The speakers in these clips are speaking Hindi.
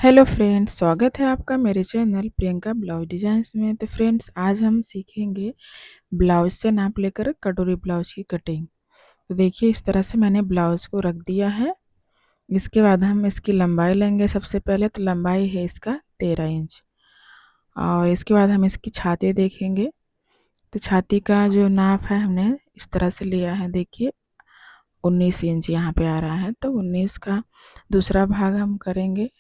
हेलो फ्रेंड्स, स्वागत है आपका मेरे चैनल प्रियंका ब्लाउज डिजाइन्स में। तो फ्रेंड्स, आज हम सीखेंगे ब्लाउज से नाप लेकर कटोरी ब्लाउज की कटिंग। तो देखिए, इस तरह से मैंने ब्लाउज को रख दिया है। इसके बाद हम इसकी लंबाई लेंगे। सबसे पहले तो लंबाई है इसका 13 इंच, और इसके बाद हम इसकी छाती देखेंगे। तो छाती का जो नाप है हमने इस तरह से लिया है। देखिए 19 इंच यहाँ पे आ रहा है। तो 19 का दूसरा भाग हम करेंगे,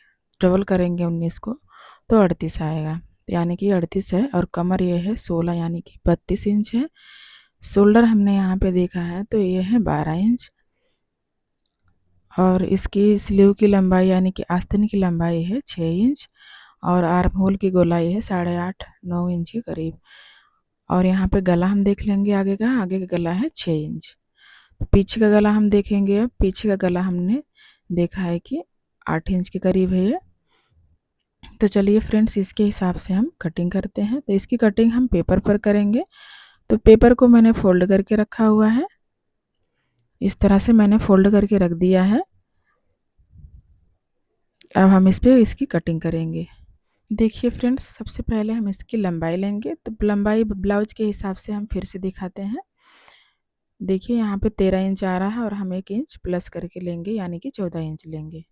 डबल करेंगे 19 को, तो 38 आएगा। यानी कि 38 है। और कमर ये है 16 यानी कि 32 इंच है। शोल्डर हमने यहाँ पे देखा है तो ये है 12 इंच। और इसकी स्लीव की लंबाई यानी कि आस्तीन की लंबाई है 6 इंच। और आर्म होल की गोलाई है 8.5-9 इंच के करीब। और यहाँ पे गला हम देख लेंगे। आगे का गला है 6 इंच। पीछे का गला हम देखेंगे। अब पीछे का गला हमने देखा है कि 8 इंच के करीब है ये। तो चलिए फ्रेंड्स, इसके हिसाब से हम कटिंग करते हैं। तो इसकी कटिंग हम पेपर पर करेंगे। तो पेपर को मैंने फोल्ड करके रखा हुआ है। इस तरह से मैंने फोल्ड करके रख दिया है। अब हम इस पर इसकी कटिंग करेंगे। देखिए फ्रेंड्स, सबसे पहले हम इसकी लंबाई लेंगे। तो लंबाई ब्लाउज के हिसाब से हम फिर से दिखाते हैं। देखिए यहाँ पे 13 इंच आ रहा है और हम 1 इंच प्लस करके लेंगे, यानी कि 14 इंच लेंगे।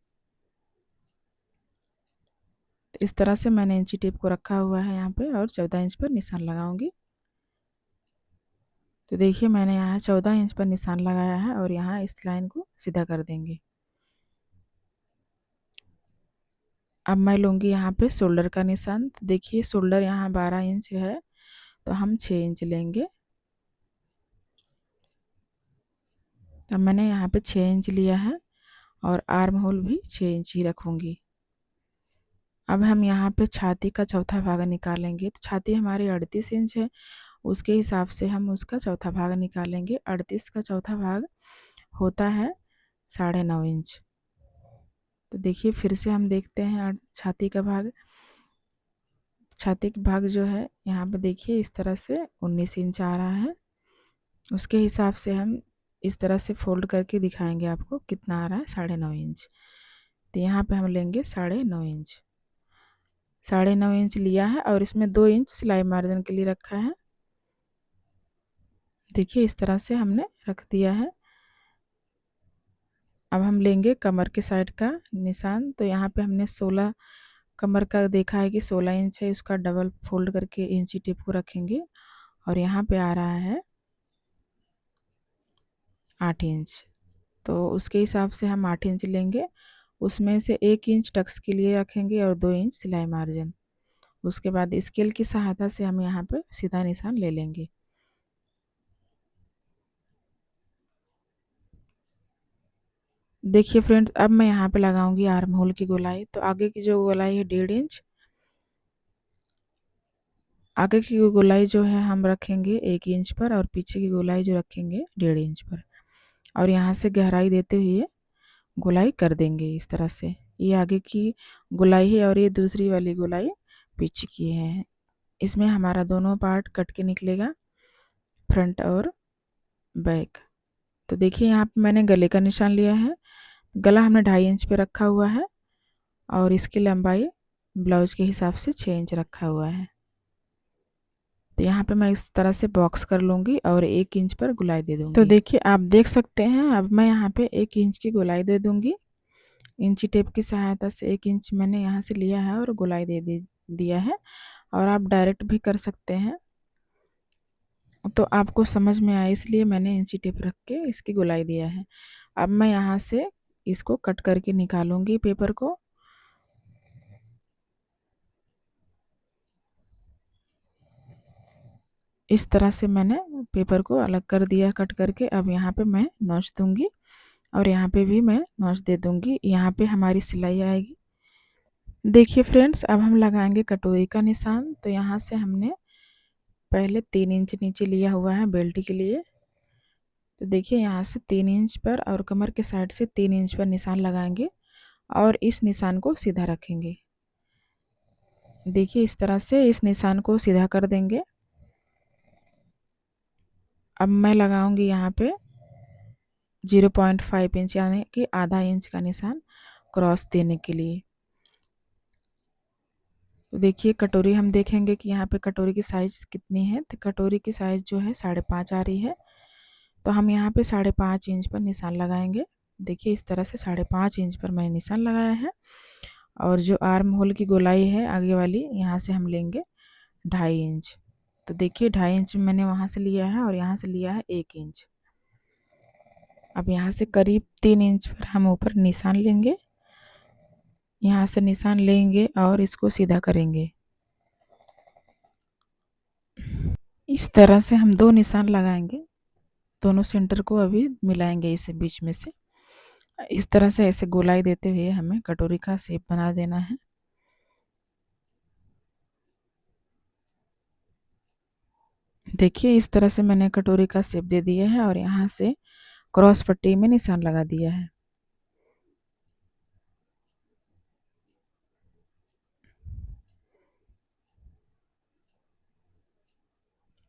तो इस तरह से मैंने इंची टेप को रखा हुआ है यहाँ पे, और 14 इंच पर निशान लगाऊंगी। तो देखिए मैंने यहाँ 14 इंच पर निशान लगाया है, और यहाँ इस लाइन को सीधा कर देंगे। अब मैं लूँगी यहाँ पे शोल्डर का निशान। तो देखिए शोल्डर यहाँ 12 इंच है, तो हम 6 इंच लेंगे। तो मैंने यहाँ पे 6 इंच लिया है, और आर्म होल भी 6 इंच ही रखूँगी। अब हम यहाँ पे छाती का चौथा भाग निकालेंगे। तो छाती हमारी 38 इंच है, उसके हिसाब से हम उसका चौथा भाग निकालेंगे। 38 का चौथा भाग होता है 9.5 इंच। तो देखिए फिर से हम देखते हैं छाती का भाग। छाती का भाग जो है यहाँ पे देखिए इस तरह से 19 इंच आ रहा है। उसके हिसाब से हम इस तरह से फोल्ड करके दिखाएंगे आपको कितना आ रहा है, 9.5 इंच। तो यहाँ पे हम लेंगे 9.5 इंच। 9.5 इंच लिया है, और इसमें 2 इंच सिलाई मार्जिन के लिए रखा है। देखिए इस तरह से हमने रख दिया है। अब हम लेंगे कमर के साइड का निशान। तो यहाँ पे हमने 16 कमर का देखा है कि 16 इंच है। उसका डबल फोल्ड करके इंची टेप को रखेंगे, और यहाँ पे आ रहा है 8 इंच। तो उसके हिसाब से हम 8 इंच लेंगे। उसमें से 1 इंच टक्स के लिए रखेंगे, और 2 इंच सिलाई मार्जिन। उसके बाद स्केल की सहायता से हम यहाँ पे सीधा निशान ले लेंगे। देखिए फ्रेंड्स, अब मैं यहाँ पे लगाऊंगी आर्म होल की गोलाई। तो आगे की जो गोलाई है 1.5 इंच। आगे की गोलाई जो है हम रखेंगे 1 इंच पर, और पीछे की गोलाई जो रखेंगे 1.5 इंच पर। और यहाँ से गहराई देते हुए गोलाई कर देंगे इस तरह से। ये आगे की गोलाई है, और ये दूसरी वाली गोलाई पीछे की है। इसमें हमारा दोनों पार्ट कट के निकलेगा, फ्रंट और बैक। तो देखिए यहाँ पे मैंने गले का निशान लिया है। गला हमने 2.5 इंच पे रखा हुआ है, और इसकी लंबाई ब्लाउज के हिसाब से 6 इंच रखा हुआ है। तो यहाँ पे मैं इस तरह से बॉक्स कर लूँगी, और 1 इंच पर गोलाई दे दूँगी। तो देखिए आप देख सकते हैं, अब मैं यहाँ पे 1 इंच की गोलाई दे दूँगी। इंची टेप की सहायता से 1 इंच मैंने यहाँ से लिया है, और गोलाई दिया है। और आप डायरेक्ट भी कर सकते हैं, तो आपको समझ में आए इसलिए मैंने इंची टेप रख के इसकी गोलाई दिया है। अब मैं यहाँ से इसको कट करके निकालूंगी पेपर को। इस तरह से मैंने पेपर को अलग कर दिया कट करके। अब यहाँ पे मैं नॉच दूंगी, और यहाँ पे भी मैं नॉच दे दूंगी। यहाँ पे हमारी सिलाई आएगी। देखिए फ्रेंड्स, अब हम लगाएंगे कटोरी का निशान। तो यहाँ से हमने पहले 3 इंच नीचे लिया हुआ है बेल्ट के लिए। तो देखिए यहाँ से 3 इंच पर, और कमर के साइड से 3 इंच पर निशान लगाएंगे, और इस निशान को सीधा रखेंगे। देखिए इस तरह से इस निशान को सीधा कर देंगे। अब मैं लगाऊंगी यहाँ पे 0.5 इंच यानी कि आधा इंच का निशान क्रॉस देने के लिए। तो देखिए कटोरी हम देखेंगे कि यहाँ पे कटोरी की साइज़ कितनी है, तो कटोरी की साइज़ जो है 5.5 आ रही है। तो हम यहाँ पे 5.5 इंच पर निशान लगाएंगे। देखिए इस तरह से 5.5 इंच पर मैंने निशान लगाया है। और जो आर्म होल की गोलाई है आगे वाली, यहाँ से हम लेंगे 2.5 इंच। तो देखिए 2.5 इंच मैंने वहाँ से लिया है और यहाँ से लिया है 1 इंच। अब यहाँ से करीब 3 इंच पर हम ऊपर निशान लेंगे। यहाँ से निशान लेंगे और इसको सीधा करेंगे। इस तरह से हम 2 निशान लगाएंगे, दोनों सेंटर को अभी मिलाएंगे इसे बीच में से। इस तरह से ऐसे गोलाई देते हुए हमें कटोरी का शेप बना देना है। देखिए इस तरह से मैंने कटोरी का शेप दे दिया है और यहाँ से क्रॉस पट्टी में निशान लगा दिया है।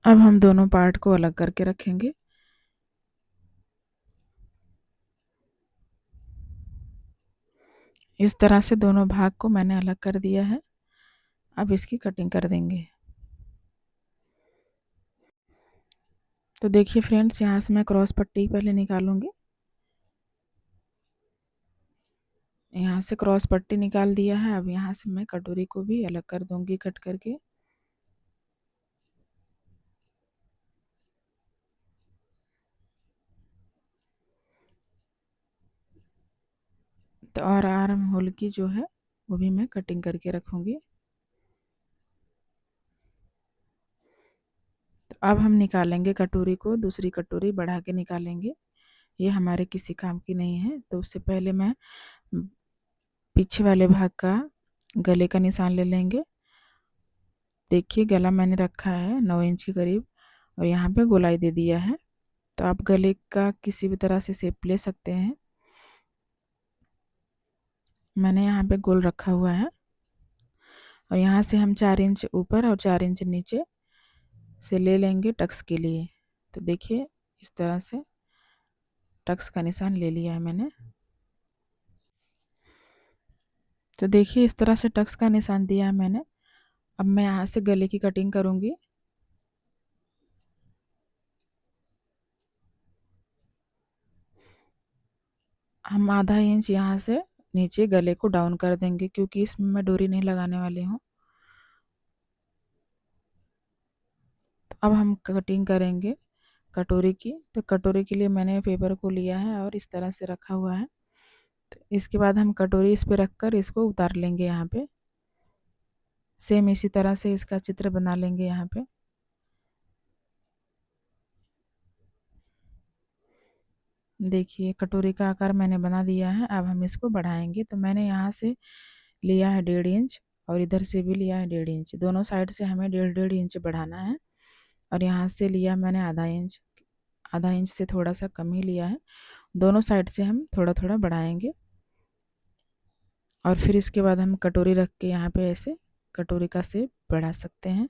अब हम दोनों पार्ट को अलग करके रखेंगे। इस तरह से दोनों भाग को मैंने अलग कर दिया है। अब इसकी कटिंग कर देंगे। तो देखिए फ्रेंड्स, यहाँ से मैं क्रॉस पट्टी पहले निकालूंगी। यहाँ से क्रॉस पट्टी निकाल दिया है। अब यहाँ से मैं कटोरी को भी अलग कर दूंगी कट करके। तो और आर्म होल की जो है वो भी मैं कटिंग करके रखूंगी। तो अब हम निकालेंगे कटोरी को, दूसरी कटोरी बढ़ा के निकालेंगे। ये हमारे किसी काम की नहीं है। तो उससे पहले मैं पीछे वाले भाग का गले का निशान ले लेंगे। देखिए गला मैंने रखा है 9 इंच के करीब और यहाँ पे गोलाई दे दिया है। तो आप गले का किसी भी तरह से शेप ले सकते हैं। मैंने यहाँ पे गोल रखा हुआ है और यहाँ से हम 4 इंच ऊपर और 4 इंच नीचे से ले लेंगे टक्स के लिए। तो देखिए इस तरह से टक्स का निशान ले लिया है मैंने। तो देखिए इस तरह से टक्स का निशान दिया है मैंने। अब मैं यहाँ से गले की कटिंग करूँगी। हम आधा इंच यहाँ से नीचे गले को डाउन कर देंगे क्योंकि इसमें मैं डोरी नहीं लगाने वाली हूँ। तो अब हम कटिंग करेंगे कटोरी की। तो कटोरी के लिए मैंने पेपर को लिया है और इस तरह से रखा हुआ है। तो इसके बाद हम कटोरी इस पे रखकर इसको उतार लेंगे। यहाँ पे सेम इसी तरह से इसका चित्र बना लेंगे। यहाँ पे देखिए कटोरी का आकार मैंने बना दिया है। अब हम इसको बढ़ाएंगे। तो मैंने यहाँ से लिया है 1.5 इंच और इधर से भी लिया है 1.5 इंच। दोनों साइड से हमें 1.5 इंच बढ़ाना है। और यहाँ से लिया मैंने आधा इंच, आधा इंच से थोड़ा सा कम ही लिया है। दोनों साइड से हम थोड़ा थोड़ा बढ़ाएंगे और फिर इसके बाद हम कटोरी रख के यहाँ पे ऐसे कटोरी का शेप बढ़ा सकते हैं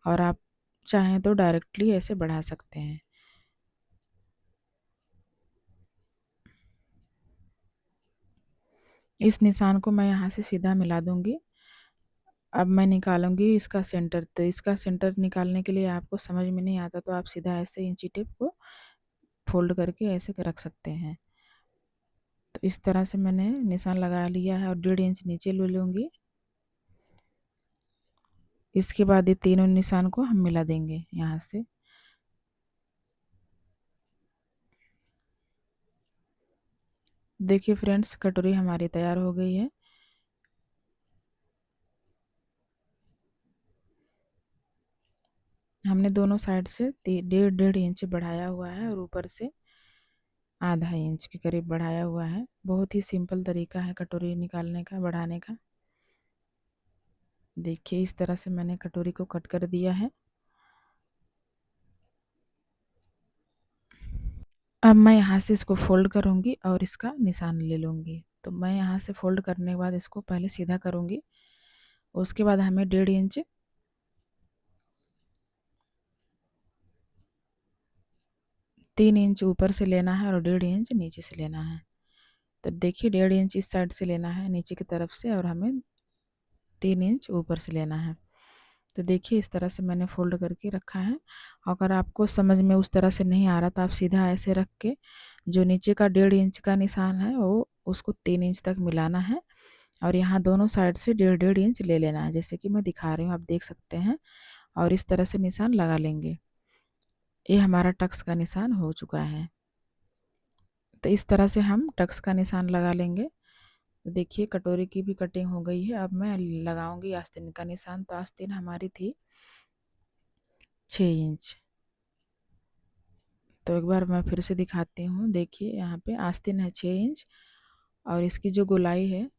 और आप चाहें तो डायरेक्टली ऐसे बढ़ा सकते हैं। इस निशान को मैं यहाँ से सीधा मिला दूंगी। अब मैं निकालूंगी इसका सेंटर। तो इसका सेंटर निकालने के लिए आपको समझ में नहीं आता तो आप सीधा ऐसे इंची टेप को फोल्ड करके ऐसे रख सकते हैं। तो इस तरह से मैंने निशान लगा लिया है और 1.5 इंच नीचे ले लूँगी। इसके बाद ये तीनों निशान को हम मिला देंगे यहाँ से। देखिए फ्रेंड्स, कटोरी हमारी तैयार हो गई है। हमने दोनों साइड से 1.5 इंच बढ़ाया हुआ है और ऊपर से आधा इंच के करीब बढ़ाया हुआ है। बहुत ही सिंपल तरीका है कटोरी निकालने का, बढ़ाने का। देखिए इस तरह से मैंने कटोरी को कट कर दिया है। अब मैं यहाँ से इसको फोल्ड करूँगी और इसका निशान ले लूँगी। तो मैं यहाँ से फोल्ड करने के बाद इसको पहले सीधा करूँगी। उसके बाद हमें 1.5 इंच 3 इंच ऊपर से लेना है और 1.5 इंच नीचे से लेना है। तो देखिए 1.5 इंच इस साइड से लेना है नीचे की तरफ से और हमें 3 इंच ऊपर से लेना है। तो देखिए इस तरह से मैंने फोल्ड करके रखा है। अगर आपको समझ में उस तरह से नहीं आ रहा तो आप सीधा ऐसे रख के जो नीचे का 1.5 इंच का निशान है वो उसको 3 इंच तक मिलाना है और यहाँ दोनों साइड से 1.5 इंच ले लेना है, जैसे कि मैं दिखा रही हूँ, आप देख सकते हैं। और इस तरह से निशान लगा लेंगे। ये हमारा टक्स का निशान हो चुका है। तो इस तरह से हम टक्स का निशान लगा लेंगे। तो देखिए कटोरी की भी कटिंग हो गई है। अब मैं लगाऊंगी आस्तीन का निशान। तो आस्तीन हमारी थी 6 इंच। तो एक बार मैं फिर से दिखाती हूँ। देखिए यहाँ पे आस्तीन है 6 इंच और इसकी जो गोलाई है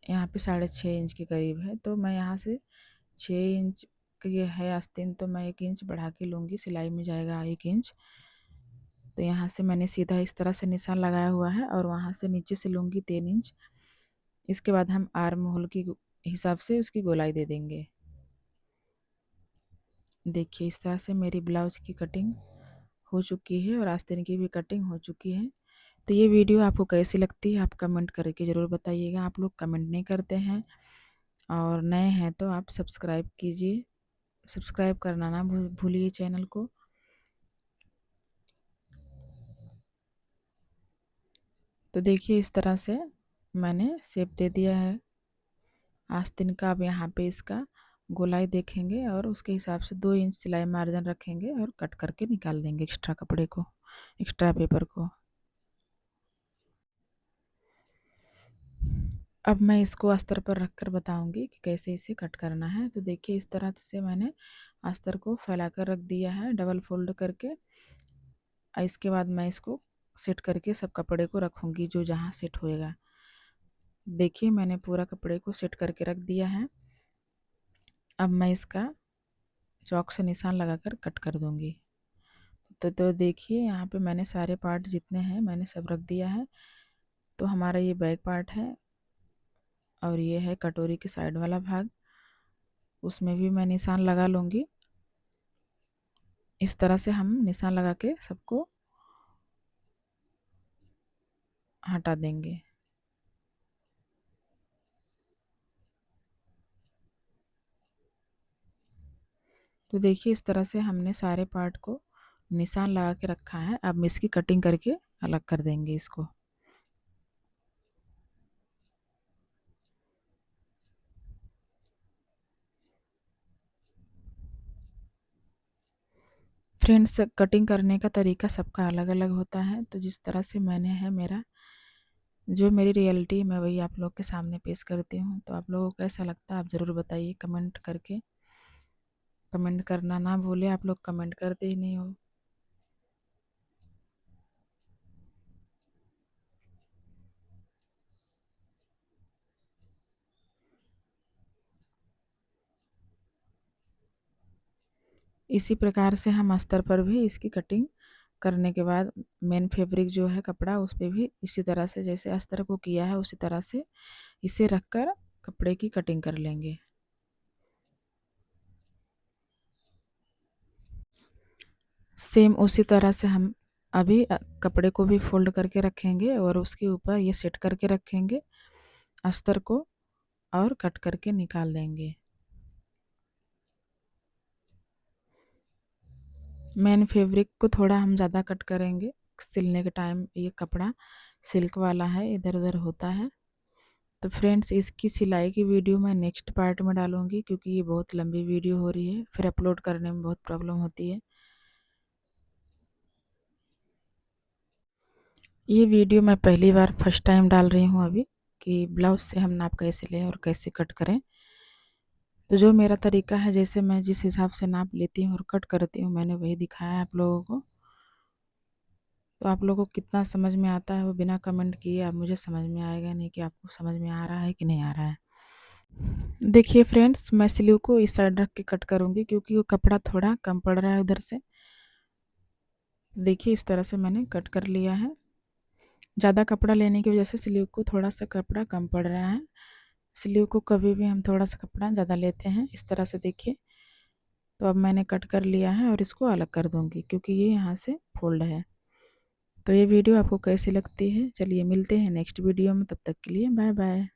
यहाँ पे 6.5 इंच के करीब है। तो मैं यहाँ से 6 इंच ये है आस्तीन, तो मैं 1 इंच बढ़ा के लूँगी, सिलाई में जाएगा 1 इंच। तो यहाँ से मैंने सीधा इस तरह से निशान लगाया हुआ है और वहाँ से नीचे से लूँगी 3 इंच। इसके बाद हम आर्म होल की हिसाब से उसकी गोलाई दे देंगे। देखिए इस तरह से मेरी ब्लाउज की कटिंग हो चुकी है और आस्तीन की भी कटिंग हो चुकी है। तो ये वीडियो आपको कैसी लगती है आप कमेंट करके ज़रूर बताइएगा। आप लोग कमेंट नहीं करते हैं और नए हैं तो आप सब्सक्राइब कीजिए, सब्सक्राइब करना ना भूलिए चैनल को। तो देखिए इस तरह से मैंने शेप दे दिया है आस्तीन का। अब यहाँ पे इसका गोलाई देखेंगे और उसके हिसाब से 2 इंच सिलाई मार्जिन रखेंगे और कट करके निकाल देंगे एक्स्ट्रा कपड़े को, एक्स्ट्रा पेपर को। अब मैं इसको अस्तर पर रखकर बताऊंगी कि कैसे इसे कट करना है। तो देखिए इस तरह से मैंने अस्तर को फैलाकर रख दिया है डबल फोल्ड करके। इसके बाद मैं इसको सेट करके सब कपड़े को रखूंगी जो जहाँ सेट होएगा। देखिए मैंने पूरा कपड़े को सेट करके रख दिया है। अब मैं इसका चौक से निशान लगाकर कट कर दूंगी। तो देखिए यहाँ पे मैंने सारे पार्ट जितने हैं मैंने सब रख दिया है। तो हमारा ये बैक पार्ट है और ये है कटोरी के साइड वाला भाग, उसमें भी मैं निशान लगा लूँगी। इस तरह से हम निशान लगा के सबको हटा देंगे। तो देखिए इस तरह से हमने सारे पार्ट को निशान लगा के रखा है। अब इसकी कटिंग करके अलग कर देंगे इसको। फ्रेंड्स कटिंग करने का तरीका सबका अलग अलग होता है। तो जिस तरह से मैंने है मेरा जो मेरी रियलिटी है मैं वही आप लोग के सामने पेश करती हूँ। तो आप लोगों को कैसा लगता है आप ज़रूर बताइए कमेंट करके। कमेंट करना ना भूले, आप लोग कमेंट करते ही नहीं हो। इसी प्रकार से हम अस्तर पर भी इसकी कटिंग करने के बाद मेन फैब्रिक जो है कपड़ा उस पर भी इसी तरह से जैसे अस्तर को किया है उसी तरह से इसे रखकर कपड़े की कटिंग कर लेंगे। सेम उसी तरह से हम अभी कपड़े को भी फोल्ड करके रखेंगे और उसके ऊपर ये सेट करके रखेंगे अस्तर को और कट करके निकाल देंगे। मेन फैब्रिक को थोड़ा हम ज़्यादा कट करेंगे सिलने के टाइम। ये कपड़ा सिल्क वाला है, इधर उधर होता है। तो फ्रेंड्स इसकी सिलाई की वीडियो मैं नेक्स्ट पार्ट में डालूंगी क्योंकि ये बहुत लंबी वीडियो हो रही है, फिर अपलोड करने में बहुत प्रॉब्लम होती है। ये वीडियो मैं पहली बार फर्स्ट टाइम डाल रही हूँ अभी कि ब्लाउज से हम नाप कैसे लें और कैसे कट करें। तो जो मेरा तरीका है जैसे मैं जिस हिसाब से नाप लेती हूँ और कट करती हूँ मैंने वही दिखाया है आप लोगों को। तो आप लोगों को कितना समझ में आता है वो बिना कमेंट किए अब मुझे समझ में आएगा नहीं कि आपको समझ में आ रहा है कि नहीं आ रहा है। देखिए फ्रेंड्स मैं स्लीव को इस साइड रख के कट करूँगी क्योंकि वो कपड़ा थोड़ा कम पड़ रहा है उधर से। देखिए इस तरह से मैंने कट कर लिया है। ज़्यादा कपड़ा लेने की वजह से स्लीव को थोड़ा सा कपड़ा कम पड़ रहा है। स्लीव को कभी भी हम थोड़ा सा कपड़ा ज़्यादा लेते हैं इस तरह से। देखिए तो अब मैंने कट कर लिया है और इसको अलग कर दूँगी क्योंकि ये यहाँ से फोल्ड है। तो ये वीडियो आपको कैसी लगती है चलिए मिलते हैं नेक्स्ट वीडियो में, तब तक के लिए बाय बाय।